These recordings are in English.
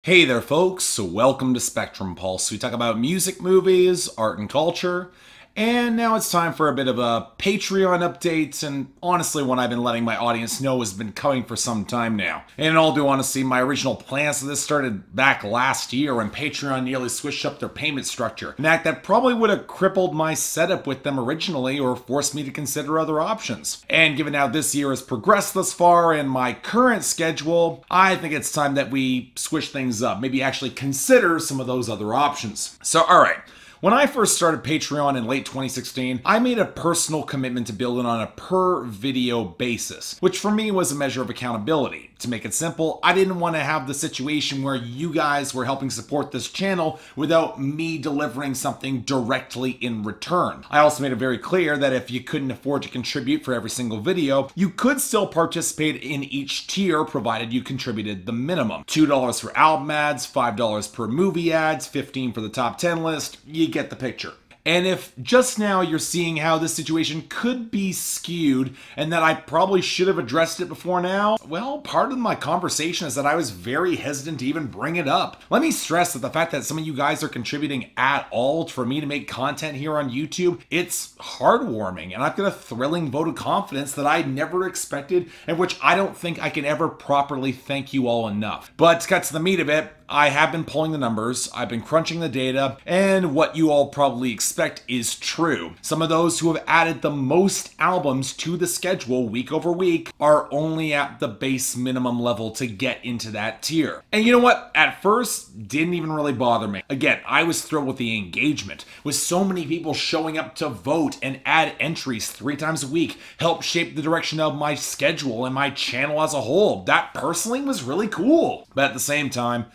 Hey there folks, so welcome to Spectrum Pulse. We talk about music, movies, art and culture, and now it's time for a bit of a Patreon update, and honestly one I've been letting my audience know has been coming for some time now. And in all due honesty, my original plans for this started back last year when Patreon nearly switched up their payment structure, an act that probably would have crippled my setup with them originally or forced me to consider other options. And given how this year has progressed thus far and my current schedule, I think it's time that we switch things up, maybe actually consider some of those other options. So alright. When I first started Patreon in late 2016, I made a personal commitment to building on a per video basis, which for me was a measure of accountability. To make it simple, I didn't want to have the situation where you guys were helping support this channel without me delivering something directly in return. I also made it very clear that if you couldn't afford to contribute for every single video, you could still participate in each tier provided you contributed the minimum. $2 for album ads, $5 per movie ads, $15 for the top 10 list. You get the picture. And if just now you're seeing how this situation could be skewed and that I probably should have addressed it before now, well, part of my conversation is that I was very hesitant to even bring it up. Let me stress that the fact that some of you guys are contributing at all for me to make content here on YouTube, it's heartwarming, and I've got a thrilling vote of confidence that I never expected and which I don't think I can ever properly thank you all enough. But to cut to the meat of it, I have been pulling the numbers, I've been crunching the data, and what you all probably expect is true. Some of those who have added the most albums to the schedule week over week are only at the base minimum level to get into that tier. And you know what? At first, didn't even really bother me. Again, I was thrilled with the engagement, with so many people showing up to vote and add entries 3 times a week, helped shape the direction of my schedule and my channel as a whole. That personally was really cool. But at the same time,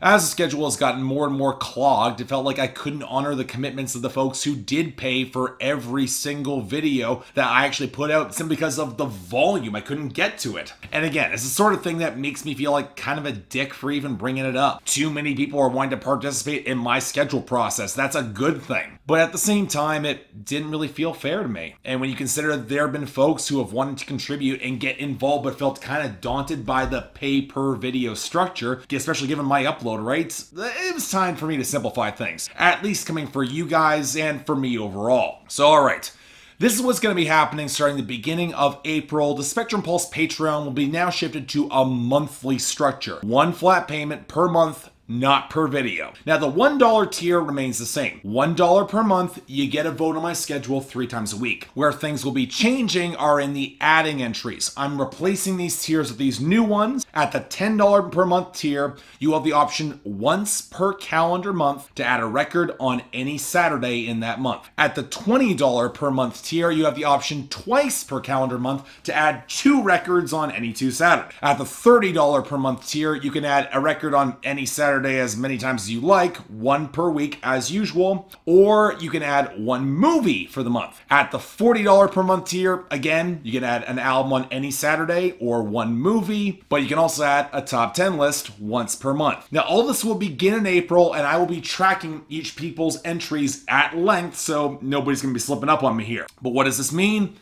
as the schedule has gotten more and more clogged, it felt like I couldn't honor the commitments of the folks who did pay for every single video that I actually put out simply because of the volume. I couldn't get to it. And again, it's the sort of thing that makes me feel like kind of a dick for even bringing it up. Too many people are wanting to participate in my schedule process. That's a good thing. But at the same time, it didn't really feel fair to me. And when you consider there have been folks who have wanted to contribute and get involved but felt kind of daunted by the pay per video structure, especially given my upload rates, it was time for me to simplify things, at least coming for you guys and for me overall. So alright, this is what's going to be happening starting the beginning of April. The Spectrum Pulse Patreon will be now shifted to a monthly structure. One flat payment per month, not per video. Now the $1 tier remains the same. $1 per month, you get a vote on my schedule 3 times a week. Where things will be changing are in the adding entries. I'm replacing these tiers with these new ones. At the $10 per month tier, you have the option once per calendar month to add a record on any Saturday in that month. At the $20 per month tier, you have the option twice per calendar month to add 2 records on any 2 Saturdays. At the $30 per month tier, you can add a record on any Saturday as many times as you like, 1 per week as usual, or you can add 1 movie for the month. At the $40 per month tier, again, you can add an album on any Saturday or 1 movie, but you can also add a top 10 list once per month. Now, all this will begin in April, and I will be tracking each people's entries at length, so nobody's going to be slipping up on me here. But what does this mean?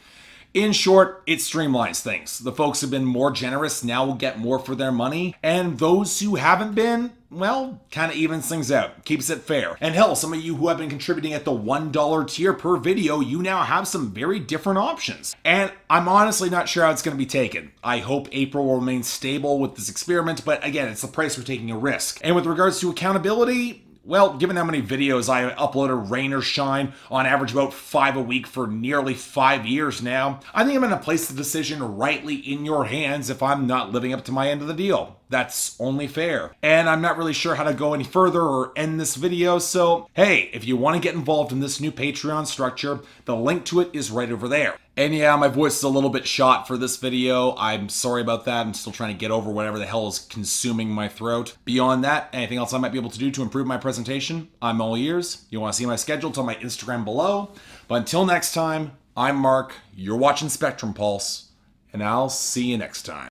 In short, it streamlines things. The folks who've been more generous now will get more for their money, and those who haven't been, well, kind of evens things out, keeps it fair. And hell, some of you who have been contributing at the $1 tier per video, you now have some very different options. And I'm honestly not sure how it's going to be taken. I hope April will remain stable with this experiment, but again, it's the price for taking a risk. And with regards to accountability, well, given how many videos I uploaded, rain or shine, on average about 5 a week for nearly 5 years now, I think I'm going to place the decision rightly in your hands if I'm not living up to my end of the deal. That's only fair. And I'm not really sure how to go any further or end this video, so hey, if you want to get involved in this new Patreon structure, the link to it is right over there. And yeah, my voice is a little bit shot for this video. I'm sorry about that. I'm still trying to get over whatever the hell is consuming my throat. Beyond that, anything else I might be able to do to improve my presentation, I'm all ears. You want to see my schedule, tell my Instagram below. But until next time, I'm Mark, you're watching Spectrum Pulse, and I'll see you next time.